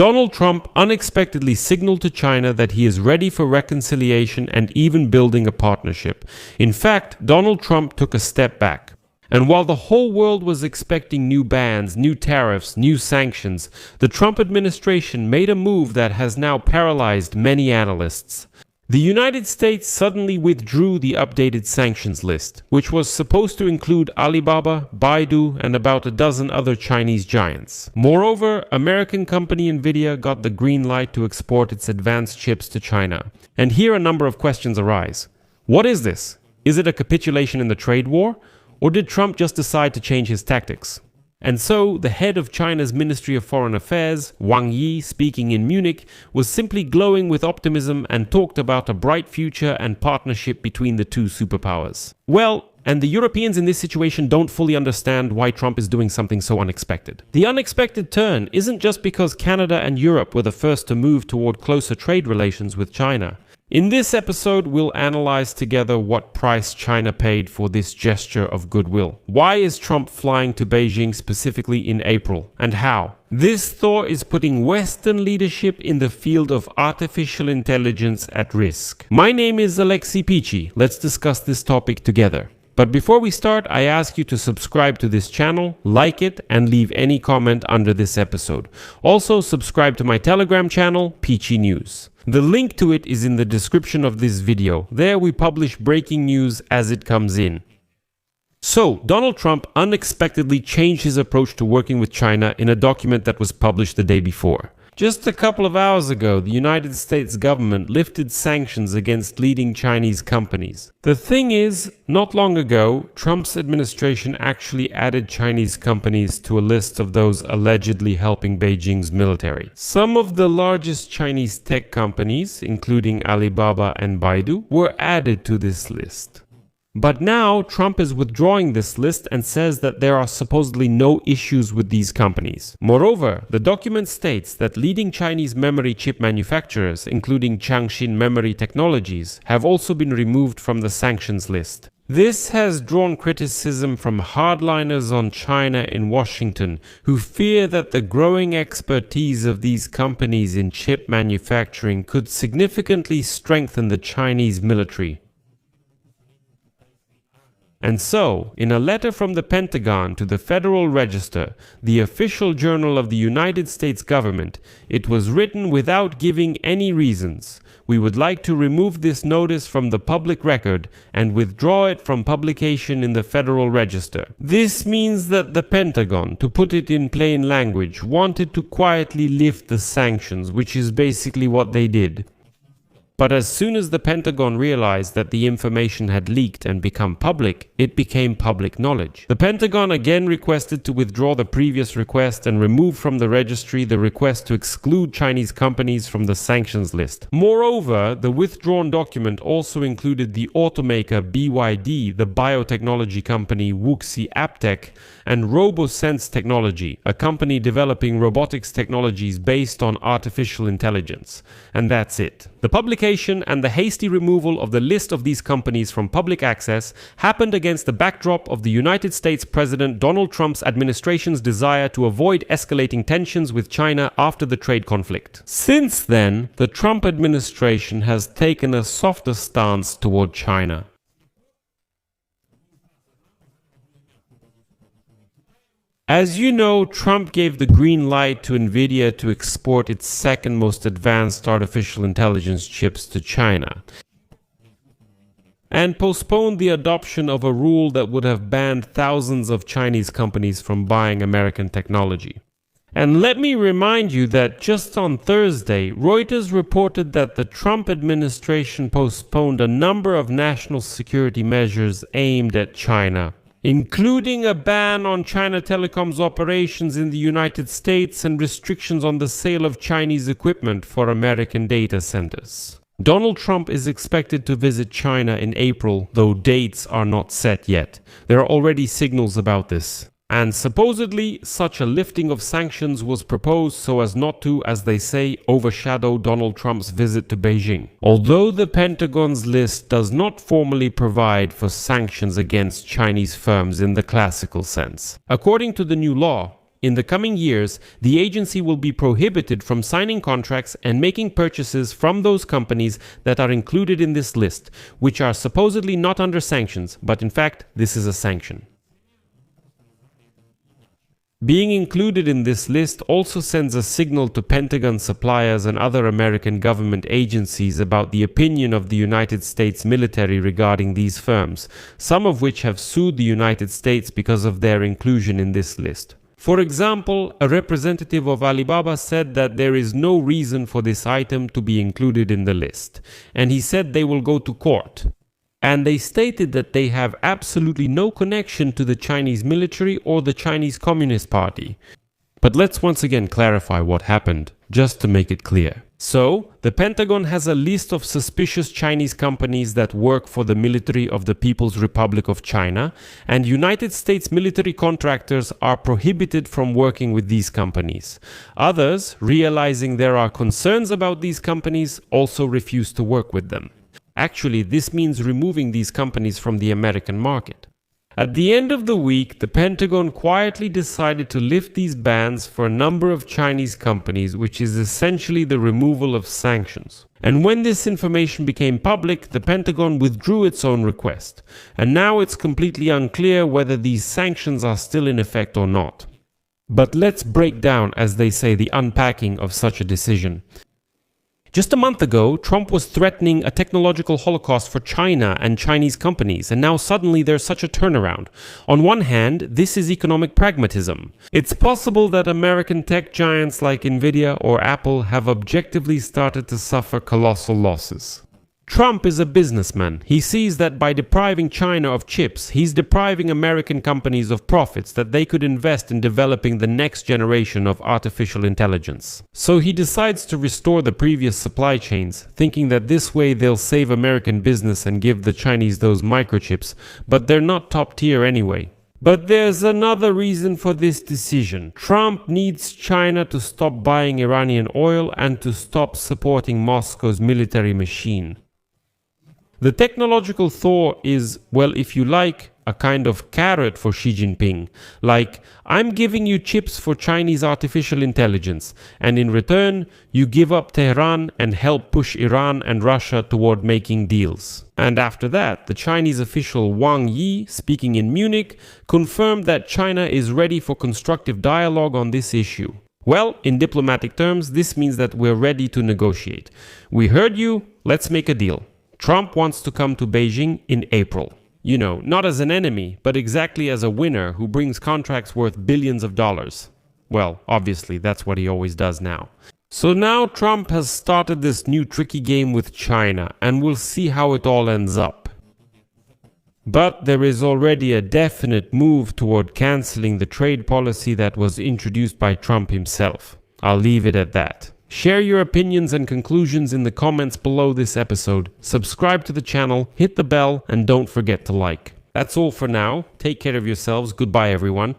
Donald Trump unexpectedly signaled to China that he is ready for reconciliation and even building a partnership. In fact, Donald Trump took a step back. And while the whole world was expecting new bans, new tariffs, new sanctions, the Trump administration made a move that has now paralyzed many analysts. The United States suddenly withdrew the updated sanctions list, which was supposed to include Alibaba, Baidu, and about a dozen other Chinese giants. Moreover, American company Nvidia got the green light to export its advanced chips to China. And here a number of questions arise. What is this? Is it a capitulation in the trade war? Or did Trump just decide to change his tactics? And so, the head of China's Ministry of Foreign Affairs, Wang Yi, speaking in Munich, was simply glowing with optimism and talked about a bright future and partnership between the two superpowers. Well, and the Europeans in this situation don't fully understand why Trump is doing something so unexpected. The unexpected turn isn't just because Canada and Europe were the first to move toward closer trade relations with China. In this episode, we'll analyze together what price China paid for this gesture of goodwill. Why is Trump flying to Beijing specifically in April, and how? This Thaw is putting Western leadership in the field of artificial intelligence at risk. My name is Alexei Pichi. Let's discuss this topic together. But before we start, I ask you to subscribe to this channel, like it, and leave any comment under this episode. Also, subscribe to my Telegram channel, Peachy News. The link to it is in the description of this video. There we publish breaking news as it comes in. So, Donald Trump unexpectedly changed his approach to working with China in a document that was published the day before. Just a couple of hours ago, the United States government lifted sanctions against leading Chinese companies. The thing is, not long ago, Trump's administration actually added Chinese companies to a list of those allegedly helping Beijing's military. Some of the largest Chinese tech companies, including Alibaba and Baidu, were added to this list. But now, Trump is withdrawing this list and says that there are supposedly no issues with these companies. Moreover, the document states that leading Chinese memory chip manufacturers, including Changshin Memory Technologies, have also been removed from the sanctions list. This has drawn criticism from hardliners on China in Washington, who fear that the growing expertise of these companies in chip manufacturing could significantly strengthen the Chinese military. And so, in a letter from the Pentagon to the Federal Register, the official journal of the United States government, it was written without giving any reasons. We would like to remove this notice from the public record and withdraw it from publication in the Federal Register. This means that the Pentagon, to put it in plain language, wanted to quietly lift the sanctions, which is basically what they did. But as soon as the Pentagon realized that the information had leaked and become public, it became public knowledge. The Pentagon again requested to withdraw the previous request and remove from the registry the request to exclude Chinese companies from the sanctions list. Moreover, the withdrawn document also included the automaker BYD, the biotechnology company Wuxi Aptech, and RoboSense Technology, a company developing robotics technologies based on artificial intelligence. And that's it. The publication and the hasty removal of the list of these companies from public access happened against the backdrop of the United States President Donald Trump's administration's desire to avoid escalating tensions with China after the trade conflict. Since then, the Trump administration has taken a softer stance toward China. As you know, Trump gave the green light to Nvidia to export its second most advanced artificial intelligence chips to China, and postponed the adoption of a rule that would have banned thousands of Chinese companies from buying American technology. And let me remind you that just on Thursday, Reuters reported that the Trump administration postponed a number of national security measures aimed at China, including a ban on China Telecom's operations in the United States and restrictions on the sale of Chinese equipment for American data centers. Donald Trump is expected to visit China in April, though dates are not set yet. There are already signals about this. And supposedly, such a lifting of sanctions was proposed so as not to, as they say, overshadow Donald Trump's visit to Beijing. Although the Pentagon's list does not formally provide for sanctions against Chinese firms in the classical sense. According to the new law, In the coming years, the agency will be prohibited from signing contracts and making purchases from those companies that are included in this list, which are supposedly not under sanctions, but in fact, this is a sanction. Being included in this list also sends a signal to Pentagon suppliers and other American government agencies about the opinion of the United States military regarding these firms, some of which have sued the United States because of their inclusion in this list. For example, a representative of Alibaba said that there is no reason for this item to be included in the list, and he said they will go to court. And they stated that they have absolutely no connection to the Chinese military or the Chinese Communist Party. But let's once again clarify what happened, just to make it clear. So, the Pentagon has a list of suspicious Chinese companies that work for the military of the People's Republic of China, and United States military contractors are prohibited from working with these companies. Others, realizing there are concerns about these companies, also refuse to work with them. Actually, this means removing these companies from the American market. At the end of the week, the Pentagon quietly decided to lift these bans for a number of Chinese companies, which is essentially the removal of sanctions. And when this information became public, the Pentagon withdrew its own request. And now it's completely unclear whether these sanctions are still in effect or not. But let's break down, as they say, the unpacking of such a decision. Just a month ago, Trump was threatening a technological holocaust for China and Chinese companies, and now suddenly there's such a turnaround. On one hand, this is economic pragmatism. It's possible that American tech giants like Nvidia or Apple have objectively started to suffer colossal losses. Trump is a businessman. He sees that by depriving China of chips, he's depriving American companies of profits that they could invest in developing the next generation of artificial intelligence. So he decides to restore the previous supply chains, thinking that this way they'll save American business and give the Chinese those microchips, but they're not top tier anyway. But there's another reason for this decision. Trump needs China to stop buying Iranian oil and to stop supporting Moscow's military machine. The technological thaw is, well, if you like, a kind of carrot for Xi Jinping. Like, I'm giving you chips for Chinese artificial intelligence, and in return, you give up Tehran and help push Iran and Russia toward making deals. And after that, the Chinese official Wang Yi, speaking in Munich, confirmed that China is ready for constructive dialogue on this issue. Well, in diplomatic terms, this means that we're ready to negotiate. We heard you, let's make a deal. Trump wants to come to Beijing in April. You know, not as an enemy, but exactly as a winner who brings contracts worth billions of dollars. Well, obviously, that's what he always does now. So now Trump has started this new tricky game with China, and we'll see how it all ends up. But there is already a definite move toward canceling the trade policy that was introduced by Trump himself. I'll leave it at that. Share your opinions and conclusions in the comments below this episode. Subscribe to the channel, hit the bell, and don't forget to like. That's all for now. Take care of yourselves. Goodbye, everyone.